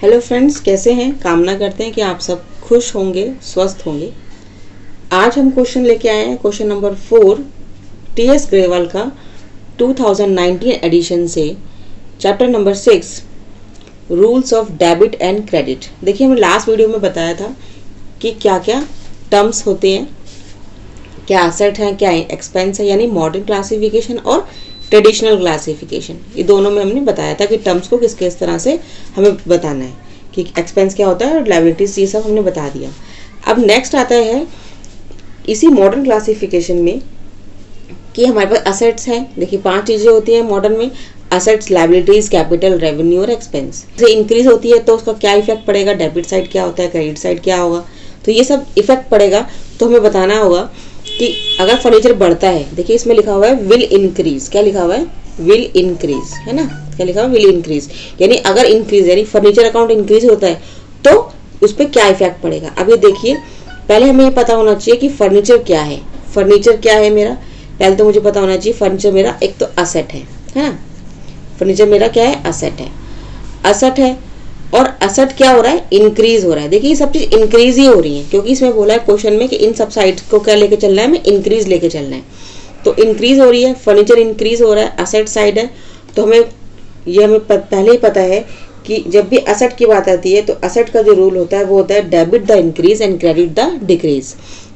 Hello friends, कैसे हैं? कामना करते हैं कि आप सब खुश होंगे, स्वस्थ होंगे। आज हम क्वेश्चन लेके आए हैं, क्वेश्चन नंबर 4 टीएस ग्रेवाल का 2019 एडिशन से, chapter number 6 rules of debit and credit. देखिए, हमने लास्ट वीडियो में बताया था कि क्या क्या टर्म्स होते हैं, क्या एसेट है, क्या एक्सपेंस है, यानी मॉडर्न क्लासिफिकेशन और ट्रेडिशनल क्लासिफिकेशन। ये दोनों में हमने बताया था कि टर्म्स को किस किस तरह से हमें बताना है, कि एक्सपेंस क्या होता है और लायबिलिटीज, ये सब हमने बता दिया। अब नेक्स्ट आता है इसी मॉडर्न क्लासिफिकेशन में कि हमारे पास असेट्स हैं। देखिए, 5 चीज़ें होती हैं मॉडर्न में: असेट्स, लायबिलिटीज, कैपिटल, रेवेन्यू और एक्सपेंस। जैसे इंक्रीज होती है तो उसका क्या इफेक्ट पड़ेगा, डेबिट साइड क्या होता है, क्रेडिट साइड क्या होगा, तो ये सब इफेक्ट पड़ेगा। तो हमें बताना होगा कि अगर फर्नीचर बढ़ता है, देखिए इसमें लिखा हुआ है विल इंक्रीज। क्या लिखा हुआ है? विल इंक्रीज, है ना? क्या लिखा हुआ है? विल इंक्रीज, यानी अगर इंक्रीज यानी फर्नीचर अकाउंट इंक्रीज होता है तो उस पर क्या इफेक्ट पड़ेगा। अब ये देखिए, पहले हमें ये पता होना चाहिए कि फर्नीचर क्या है। फर्नीचर क्या है मेरा? पहले तो मुझे पता होना चाहिए फर्नीचर मेरा एक तो असेट है ना? फर्नीचर मेरा क्या है? असेट है। असेट है, और असेट क्या हो रहा है? इंक्रीज हो रहा है। देखिए, ये सब चीज इंक्रीज ही हो रही है, क्योंकि इसमें बोला है क्वेश्चन में कि इन सब साइड्स को क्या लेके चलना है, हमें इंक्रीज लेके चलना है। तो इंक्रीज हो रही है, फर्नीचर इंक्रीज हो रहा है, असेट साइड है। तो हमें पहले ही पता है कि जब भी असेट की बात आती है तो असेट का जो रूल होता है वो होता है debit the increase and credit the decrease.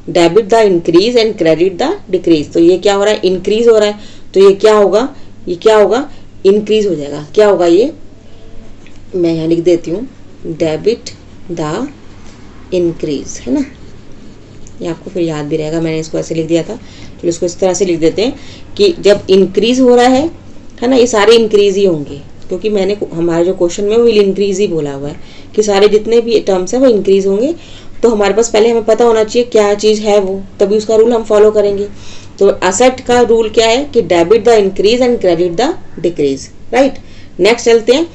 Debit the increase and credit the decrease. तो ये क्या हो रहा है? इंक्रीज हो रहा है, तो ये क्या होगा? ये क्या होगा? इंक्रीज हो जाएगा। क्या होगा ये? मैं यहाँ लिख देती हूँ, डेबिट द इंक्रीज, है ना? ये आपको फिर याद भी रहेगा, मैंने इसको ऐसे लिख दिया था, तो इसको इस तरह से लिख देते हैं कि जब इंक्रीज हो रहा है ना, ये सारे इंक्रीज ही होंगे, क्योंकि मैंने हमारे जो क्वेश्चन में विल इंक्रीज ही बोला हुआ है कि सारे जितने भी टर्म्स है वो इंक्रीज होंगे। तो हमारे पास पहले हमें पता होना चाहिए क्या चीज़ है वो, तभी उसका रूल हम फॉलो करेंगे। तो असेट का रूल क्या है कि debit the increase and credit the decrease, right. Next चलते हैं,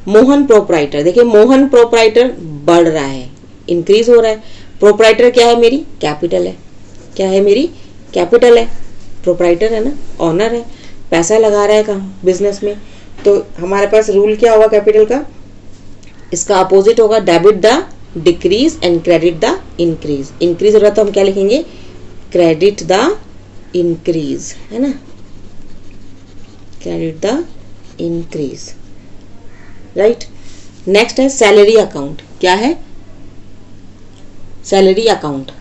मोहन प्रोपराइटर। देखिए, मोहन प्रोपराइटर बढ़ रहा है, इंक्रीज हो रहा है। प्रोपराइटर क्या है? मेरी कैपिटल है। क्या है? मेरी कैपिटल है। प्रोपराइटर है ना, ऑनर है, पैसा लगा रहा है कहाँ? बिजनेस में। तो हमारे पास रूल क्या होगा कैपिटल का? इसका अपोजिट होगा debit the decrease and credit the increase. Increase हो रहा है तो हम क्या लिखेंगे? क्रेडिट द इंक्रीज, है ना? Credit the increase, right. Next है सैलरी अकाउंट। क्या है? Salary account.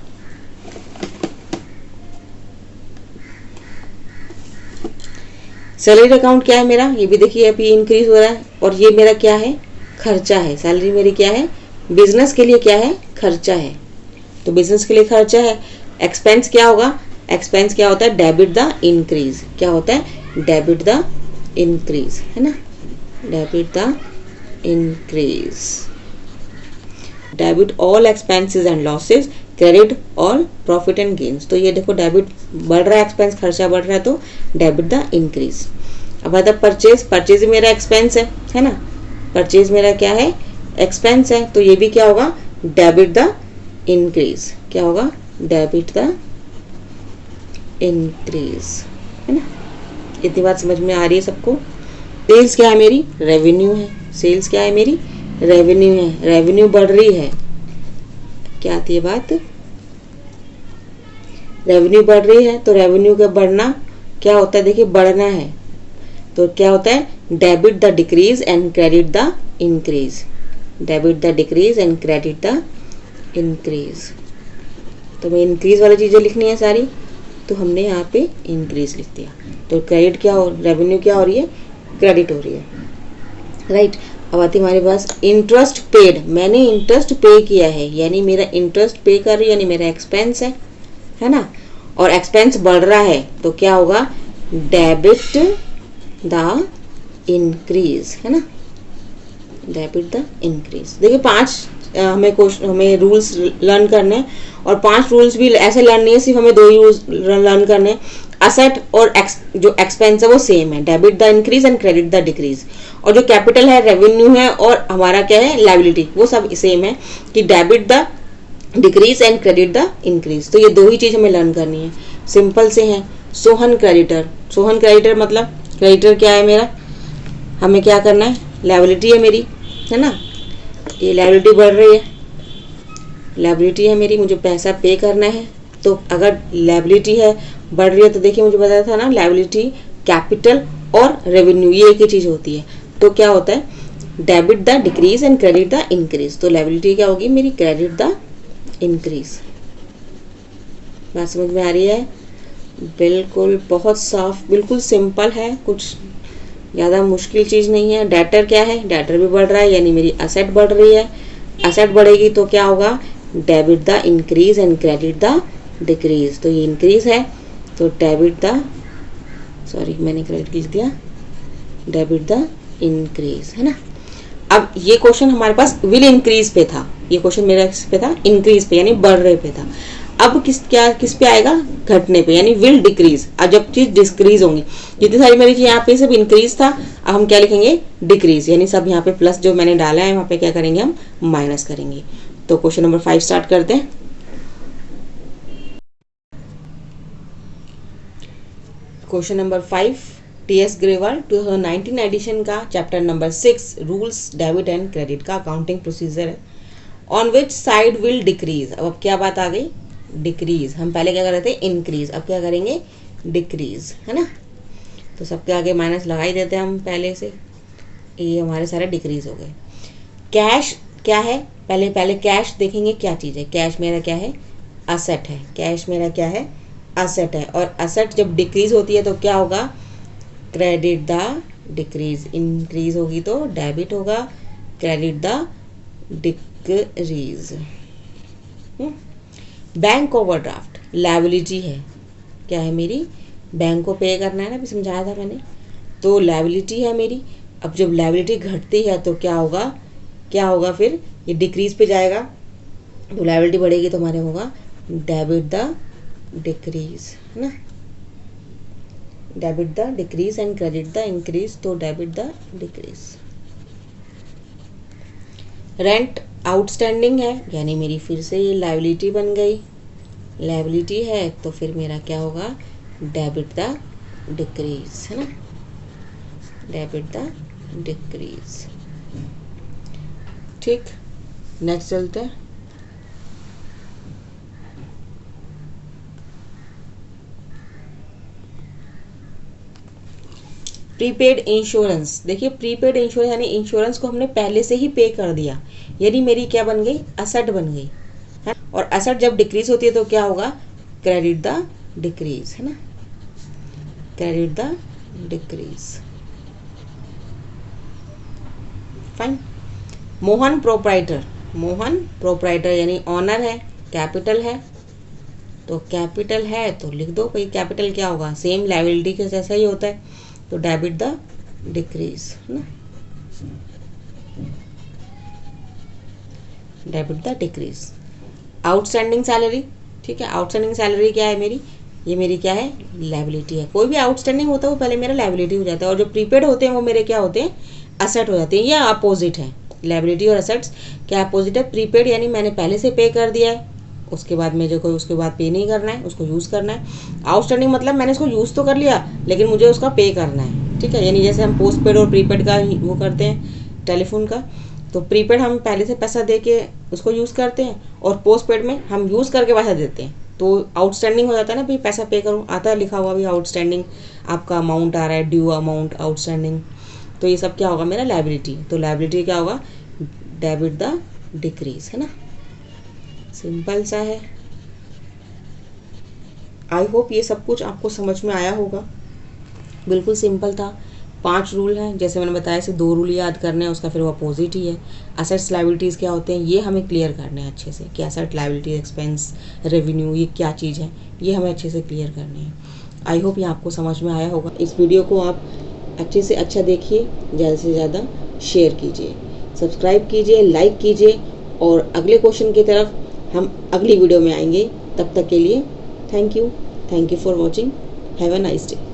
सैलरी अकाउंट क्या है मेरा? ये भी देखिए अभी इंक्रीज हो रहा है, और ये मेरा क्या है? खर्चा है। सैलरी मेरी क्या है? बिजनेस के लिए क्या है? खर्चा है। तो बिजनेस के लिए खर्चा है। एक्सपेंस क्या होगा? एक्सपेंस क्या होता है? Debit the increase. क्या होता है? डेबिट द इंक्रीज, है ना? Debit the increase. Debit all expenses and losses, credit all profit and gains. तो ये देखो, डेबिट बढ़ रहा है, एक्सपेंस खर्चा बढ़ रहा है, तो डेबिट द इंक्रीज। अब आता है परचेज। परचेज मेरा एक्सपेंस है ना? परचेज मेरा क्या है? एक्सपेंस है, तो ये भी क्या होगा? Debit the increase. क्या होगा? डेबिट द इंक्रीज, है ना? इतनी बात समझ में आ रही है सबको? सेल्स क्या है मेरी? रेवेन्यू है। सेल्स क्या है मेरी? रेवेन्यू है। रेवेन्यू बढ़ रही है, क्या आती है बात? रेवेन्यू बढ़ रही है, तो रेवेन्यू का बढ़ना क्या होता है? देखिए, बढ़ना है, तो क्या होता है? Debit the decrease and credit the increase. Debit the decrease and credit the increase. तो मैं इंक्रीज वाली चीजें लिखनी है सारी, तो हमने यहाँ पे इंक्रीज लिख दिया। तो क्रेडिट क्या हो? रेवेन्यू क्या हो रही है? क्रेडिट हो रही है, राइट। अब आती हमारे पास इंटरेस्ट पेड। मैंने इंटरेस्ट पे किया है, यानी मेरा इंटरेस्ट पे कर रही है, यानी मेरा एक्सपेंस है ना? और एक्सपेंस बढ़ रहा है, तो क्या होगा? डेबिट द इंक्रीज, है ना? Debit the increase. देखिए, 5 हमें रूल्स लर्न करने हैं, और 5 रूल्स भी ऐसे लर्न नहीं है सिर्फ हमें 2 ही रूल्स लर्न करने हैं। असेट और जो एक्सपेंस है वो सेम है, debit the increase and credit the decrease. और जो कैपिटल है, रेवेन्यू है, और हमारा क्या है? लायबिलिटी, वो सब सेम है कि debit the decrease and credit the increase. तो ये 2 ही चीज हमें लर्न करनी है, सिंपल से है। सोहन क्रेडिटर। सोहन क्रेडिटर मतलब क्रेडिटर क्या है मेरा? हमें क्या करना है? लायबिलिटी है मेरी, है ना? ये लायबिलिटी बढ़ रही है, लायबिलिटी है मेरी, मुझे पैसा पे करना है। तो अगर लायबिलिटी है बढ़ रही है तो देखिए मुझे बताया था ना, लायबिलिटी, कैपिटल और रेवेन्यू ये एक ही चीज़ होती है। तो क्या होता है, debit the decrease and credit the increase. तो लायबिलिटी क्या होगी मेरी, क्रेडिट द इंक्रीज। बात समझ में आ रही है? बिल्कुल बहुत साफ, बिल्कुल सिंपल है, कुछ ज़्यादा मुश्किल चीज़ नहीं है। डेटर क्या है, डेटर भी बढ़ रहा है यानी मेरी असेट बढ़ रही है। असेट बढ़ेगी तो क्या होगा, debit the increase and credit the decrease. तो ये इंक्रीज है तो डेबिट द, सॉरी मैंने क्रेडिट लिख दिया, डेबिट द इंक्रीज, है ना। अब ये क्वेश्चन हमारे पास विल इंक्रीज पे था, ये क्वेश्चन मेरा किस पे था, इंक्रीज पे यानी बढ़ रहे पे था। अब किस पे आएगा, घटने पे यानी विल डिक्रीज। अब जब चीज डिक्रीज होंगी, जितनी सारी मेरी चीज यहाँ पे सिर्फ इंक्रीज था, अब हम क्या लिखेंगे, डिक्रीज, यानी सब यहाँ पे प्लस जो मैंने डाला है वहाँ पे क्या करेंगे, हम माइनस करेंगे। तो क्वेश्चन नंबर 5 स्टार्ट करते हैं। Question number 5, TS Grewal 2019 edition का chapter number 6 rules debit and credit का अकाउंटिंग प्रोसीजर है। On which side will decrease. अब क्या बात आ गई, डिक्रीज। हम पहले क्या कर रहे थे, इंक्रीज, अब क्या करेंगे, डिक्रीज, है ना। तो सबके आगे माइनस लगा ही देते हैं हम पहले से, ये हमारे सारे डिक्रीज हो गए। कैश क्या है, पहले कैश देखेंगे क्या चीज़ है। कैश मेरा क्या है, असेट है। कैश मेरा क्या है, असेट है। और असेट जब डिक्रीज होती है तो क्या होगा, क्रेडिट द डिक्रीज। इंक्रीज होगी तो डेबिट होगा, credit the decrease. Bank overdraft liability है, क्या है मेरी, बैंक को पे करना है ना, अभी समझाया था मैंने। तो लायबिलिटी है मेरी। अब जब लायबिलिटी घटती है तो क्या होगा फिर, ये डिक्रीज पे जाएगा, तो लायबिलिटी बढ़ेगी तो हमारे होगा डेबिट द डिक्रीज, है ना। Debit the decrease and credit the increase, तो debit the decrease. Rent outstanding है यानी मेरी फिर से ये लायबिलिटी बन गई, लायबिलिटी है तो फिर मेरा क्या होगा, डेबिट द डिक्रीज, है ना, डेबिट द डिक्रीज। ठीक, नेक्स्ट चलते हैं। Prepaid insurance. देखिए प्रीपेड इंश्योरेंस यानी इंश्योरेंस को हमने पहले से ही पे कर दिया, यानी मेरी क्या बन गई, असेट बन गई है। और असेट जब डिक्रीज होती है तो क्या होगा, क्रेडिट द डिक्रीज, है ना, credit the decrease. Fine. Mohan proprietor यानी ऑनर है, कैपिटल है, तो कैपिटल है तो लिख दो भाई, कैपिटल क्या होगा, सेम लायबिलिटी के जैसा ही होता है, तो डेबिट द डिक्रीज, है ना, debit the decrease. Outstanding salary, ठीक है, आउटस्टैंडिंग सैलरी क्या है मेरी, ये मेरी क्या है, लायबिलिटी है। कोई भी आउटस्टैंडिंग होता है वो पहले मेरा लायबिलिटी हो जाता है, और जो प्रीपेड होते हैं वो मेरे क्या होते हैं, असेट हो जाते हैं। ये अपोजिट है, लायबिलिटी और असेट्स क्या अपोजिट है। प्रीपेड यानी मैंने पहले से पे कर दिया है, उसके बाद मुझे कोई उसके बाद पे नहीं करना है, उसको यूज़ करना है। आउटस्टैंडिंग मतलब मैंने उसको यूज़ तो कर लिया लेकिन मुझे उसका पे करना है, ठीक है। यानी जैसे हम पोस्ट पेड और प्रीपेड का वो करते हैं टेलीफोन का, तो प्रीपेड हम पहले से पैसा दे के उसको यूज़ करते हैं, और पोस्ट पेड में हम यूज़ करके पैसा देते हैं। तो आउटस्टैंडिंग हो जाता है ना, भाई पैसा पे करूँ, आता है लिखा हुआ भी आउटस्टैंडिंग, आपका अमाउंट आ रहा है, ड्यू अमाउंट आउटस्टैंडिंग, तो ये सब क्या होगा मेरा, लायबिलिटी। तो लायबिलिटी क्या होगा, डेबिट द डिक्रीज, है ना, सिंपल सा है। आई होप ये सब कुछ आपको समझ में आया होगा, बिल्कुल सिंपल था। 5 रूल हैं, जैसे मैंने बताया, से 2 रूल याद करने हैं, उसका फिर वो अपोजिट ही है। असेट्स लायबिलिटीज़ क्या होते हैं ये हमें क्लियर करने हैं अच्छे से, कि असेट लायबिलिटी एक्सपेंस रेवेन्यू ये क्या चीज़ है, ये हमें अच्छे से क्लियर करने हैं। आई होप ये आपको समझ में आया होगा। इस वीडियो को आप अच्छे से अच्छा देखिए, ज़्यादा से ज़्यादा शेयर कीजिए, सब्सक्राइब कीजिए, लाइक कीजिए, और अगले क्वेश्चन की तरफ हम अगली वीडियो में आएंगे। तब तक के लिए thank you for watching, have a nice day.